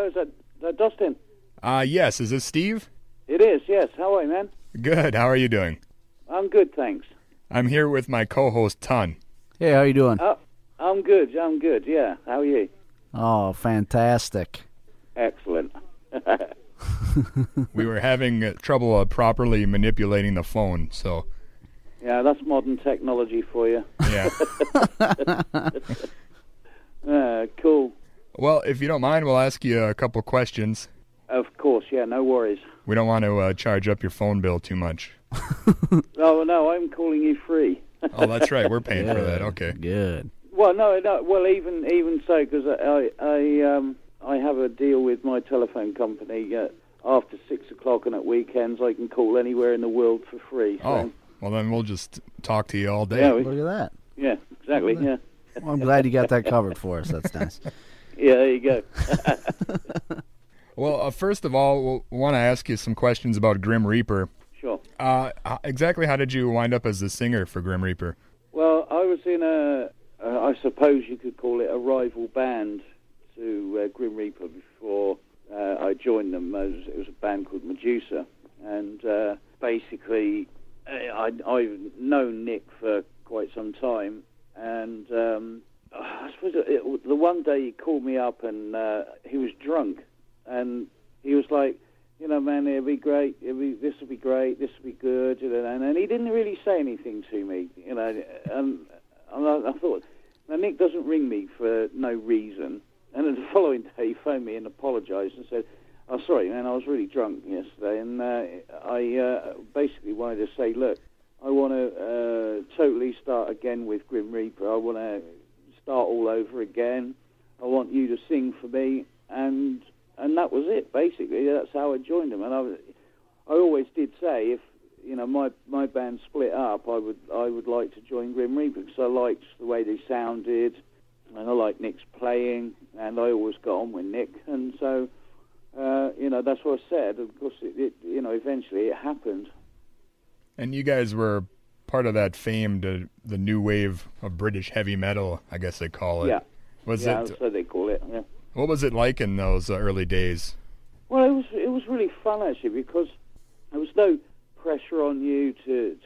Hello, is that Dustin? Yes. Is this Steve? It is, yes. How are you, man? Good. How are you doing? I'm good, thanks. I'm here with my co-host, Ton. Hey, how you doing? I'm good, yeah. How are you? Oh, fantastic. Excellent. We were having trouble properly manipulating the phone, so... Yeah, that's modern technology for you. Yeah. Cool. Well, if you don't mind, we'll ask you a couple questions. Of course, yeah, no worries. We don't want to charge up your phone bill too much. No, I'm calling you free. Oh, that's right. We're paying for that. Okay. Good. Well, no. Well, even so, because I have a deal with my telephone company. After 6 o'clock and at weekends, I can call anywhere in the world for free. So. Oh, well, then we'll just talk to you all day. Yeah, Look at that. Yeah, exactly. Yeah. Well, I'm glad you got that covered for us. That's nice. Yeah, there you go. Well, first of all, we'll want to ask you some questions about Grim Reaper. Sure. Exactly how did you wind up as the singer for Grim Reaper? Well, I was in I suppose you could call it a rival band to Grim Reaper before I joined them. It was a band called Medusa. And basically, I've known Nick for quite some time. And I suppose the one day he called me up and he was drunk. And he was like, you know, man, it'll be great. This will be great. This will be good. You know, and he didn't really say anything to me, you know. And I thought, now Nick doesn't ring me for no reason. And then the following day, he phoned me and apologized and said, "Oh, sorry, man, I was really drunk yesterday, and I basically wanted to say, look, I want to totally start again with Grim Reaper. I want to start all over again. I want you to sing for me." And that was it, basically. That's how I joined them. And I always did say, if you know my band split up, I would like to join Grim Reaper because I liked the way they sounded, and I liked Nick's playing, and I always got on with Nick. And so, you know, that's what I said. Of course, you know, eventually it happened. And you guys were part of that famed, the new wave of British heavy metal, I guess they call it. Yeah. Yeah, so they call it, yeah. What was it like in those early days? Well, it was really fun, actually, because there was no pressure on you to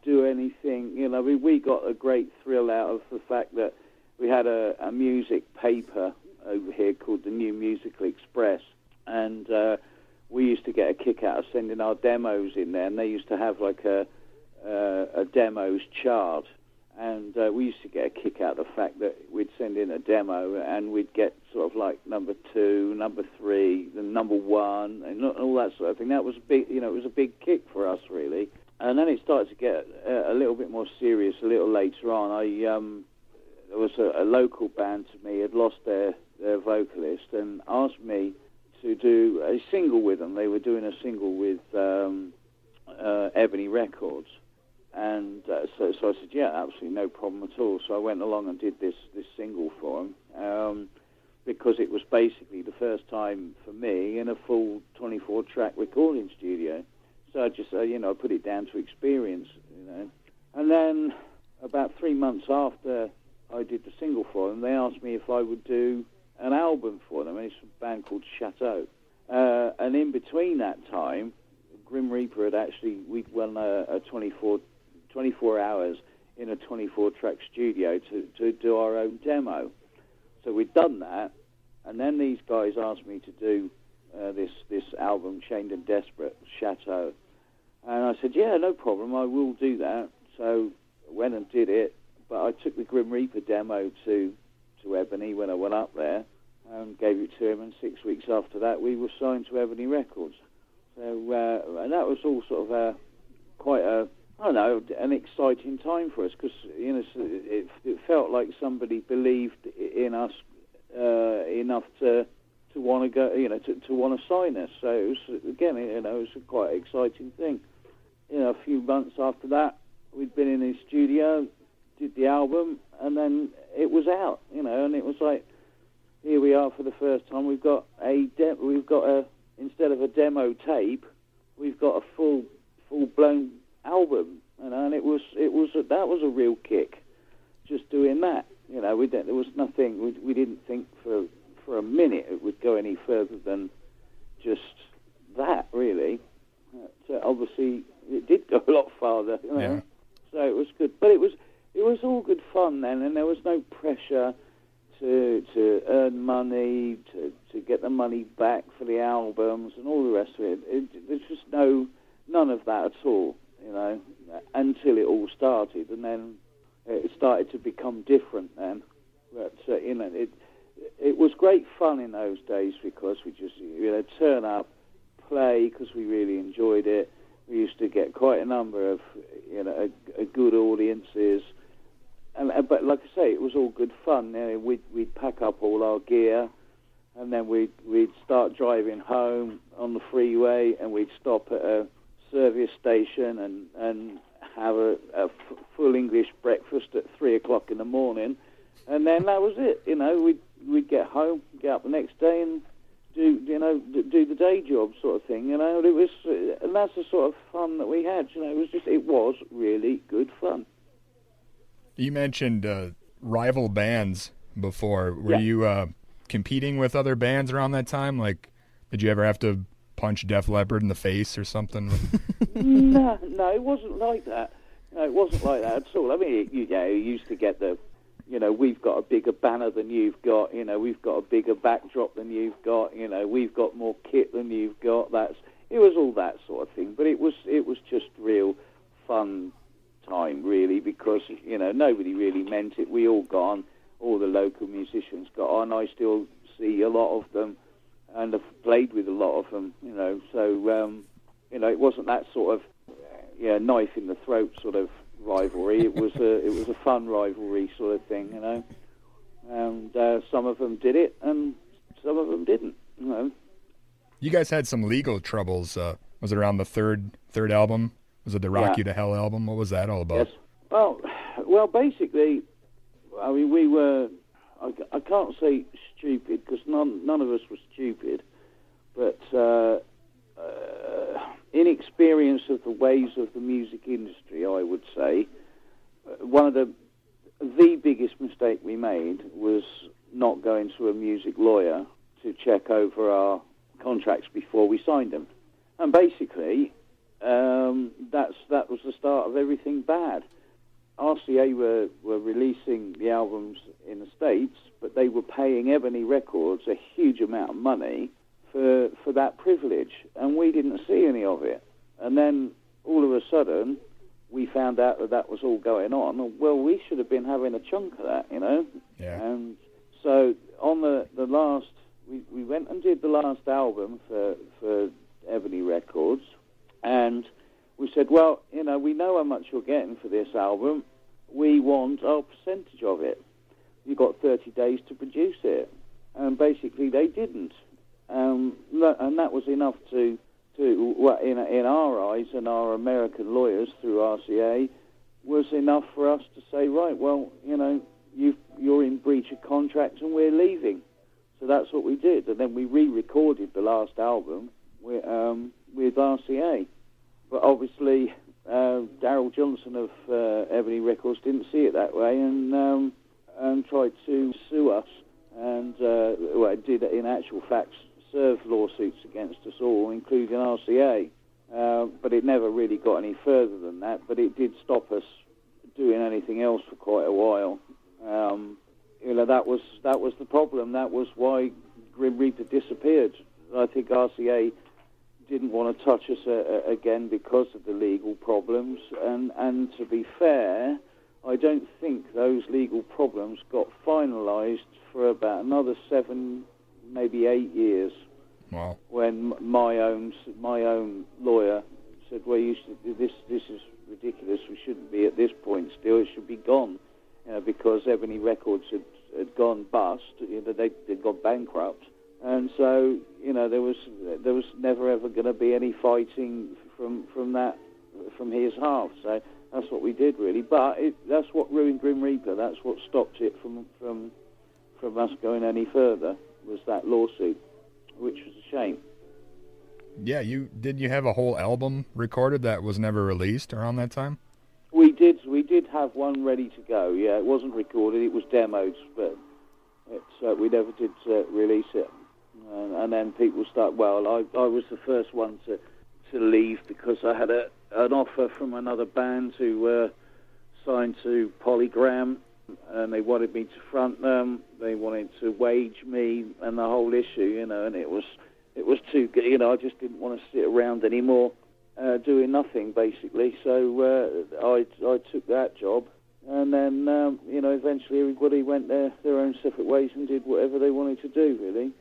do anything. You know, we got a great thrill out of the fact that we had a music paper over here called the New Musical Express, and we used to get a kick out of sending our demos in there, and they used to have like a demos chart. And we used to get a kick out of the fact that we'd send in a demo and we'd get sort of like number 2, number 3, then number 1, and all that sort of thing. That was a big, you know, it was a big kick for us, really. And then it started to get a little bit more serious a little later on. There was a local band to me had lost their vocalist and asked me to do a single with them. They were doing a single with Ebony Records. And so I said, yeah, absolutely no problem at all. So I went along and did this single for them because it was basically the first time for me in a full 24-track recording studio. So I just, you know, I put it down to experience, you know. And then about 3 months after I did the single for them, they asked me if I would do an album for them. And it's a band called Chateau. And in between that time, Grim Reaper had actually, we'd won a 24 hours in a 24-track studio to do our own demo. So we'd done that, and then these guys asked me to do this album, Chained and Desperate, Chateau. And I said, yeah, no problem, I will do that. So I went and did it, but I took the Grim Reaper demo to Ebony when I went up there and gave it to him, and 6 weeks after that we were signed to Ebony Records. So and that was all sort of quite a, I don't know, an exciting time for us because, you know, it felt like somebody believed in us enough to want to go, you know, to want to sign us. So it was, again, you know, it was a quite exciting thing. You know, a few months after that, we'd been in the studio, did the album, and then it was out, you know, and it was like, here we are for the first time. We've got instead of a demo tape, we've got a full blown album, you know, and that was a real kick, just doing that. You know, there was nothing. We didn't think for for a minute it would go any further than just that, really. Obviously, it did go a lot farther, you know. Yeah. So it was good, but it was all good fun then, and there was no pressure to earn money, to get the money back for the albums and all the rest of it. There's just none of that at all, you know, until it all started, and then it started to become different then. But you know, it was great fun in those days because we just, you know, turn up, play because we really enjoyed it. We used to get quite a number of, you know, a good audiences. But like I say, it was all good fun. We'd pack up all our gear, and then we'd start driving home on the freeway, and we'd stop at a service station and have a full English breakfast at 3 o'clock in the morning, and then that was it. You know, we'd get home, get up the next day, and do the day job sort of thing. You know, and that's the sort of fun that we had. You know, it was really good fun. You mentioned rival bands before. Were you competing with other bands around that time? Like, did you ever have to punch Def Leppard in the face or something? No, it wasn't like that. No, it wasn't like that at all. I mean, you used to get the, you know, we've got a bigger banner than you've got. You know, we've got a bigger backdrop than you've got. You know, we've got more kit than you've got. It was all that sort of thing. But it was just real fun time, really, because, you know, nobody really meant it. We all got on, all the local musicians got on. I still see a lot of them and have played with a lot of them, you know. So, you know, it wasn't that sort of knife in the throat sort of rivalry. It was a fun rivalry sort of thing, you know. And some of them did it, and some of them didn't, you know. You guys had some legal troubles. Was it around the third album? Was it the Rock You to Hell album? What was that all about? Yes. Well, basically, I mean, we were, I can't say stupid, because none of us were stupid, but inexperience of the ways of the music industry, I would say. One of the biggest mistake we made was not going to a music lawyer to check over our contracts before we signed them. And basically, that was the start of everything bad. RCA were releasing the albums in the States, but they were paying Ebony Records a huge amount of money for that privilege, and we didn't see any of it. And then all of a sudden, we found out that was all going on. Well, we should have been having a chunk of that, you know. Yeah. And so on the last, we went and did the last album for Ebony Records, and we said, well, you know, we know how much you're getting for this album. We want our percentage of it. You've got 30 days to produce it. And basically they didn't. And that was enough to well, in our eyes and our American lawyers through RCA, was enough for us to say, right, well, you know, you're in breach of contract and we're leaving. So that's what we did. And then we re-recorded the last album with RCA. But obviously, Darryl Johnson of Ebony Records didn't see it that way and tried to sue us. And did, in actual fact, serve lawsuits against us all, including RCA. But it never really got any further than that. But it did stop us doing anything else for quite a while. You know, that was the problem. That was why Grim Reaper disappeared. I think RCA didn't want to touch us again because of the legal problems. And to be fair, I don't think those legal problems got finalised for about another 7, maybe 8 years. Wow. When my own lawyer said, well, this is ridiculous. We shouldn't be at this point still. It should be gone. Because Ebony Records had gone bust. You know, they'd gone bankrupt. And so, you know, there was never ever going to be any fighting from his half. So that's what we did, really. But that's what ruined Grim Reaper. That's what stopped it from us going any further, was that lawsuit, which was a shame. Yeah, you have a whole album recorded that was never released around that time? We did have one ready to go. Yeah, it wasn't recorded; it was demoed, but We never did release it. And then people start. Well, I was the first one to leave because I had an offer from another band who were signed to Polygram, and they wanted me to front them. They wanted to wage me and the whole issue, and it was too good. I just didn't want to sit around anymore doing nothing, basically. So I took that job, and then eventually everybody went their own separate ways and did whatever they wanted to do, really.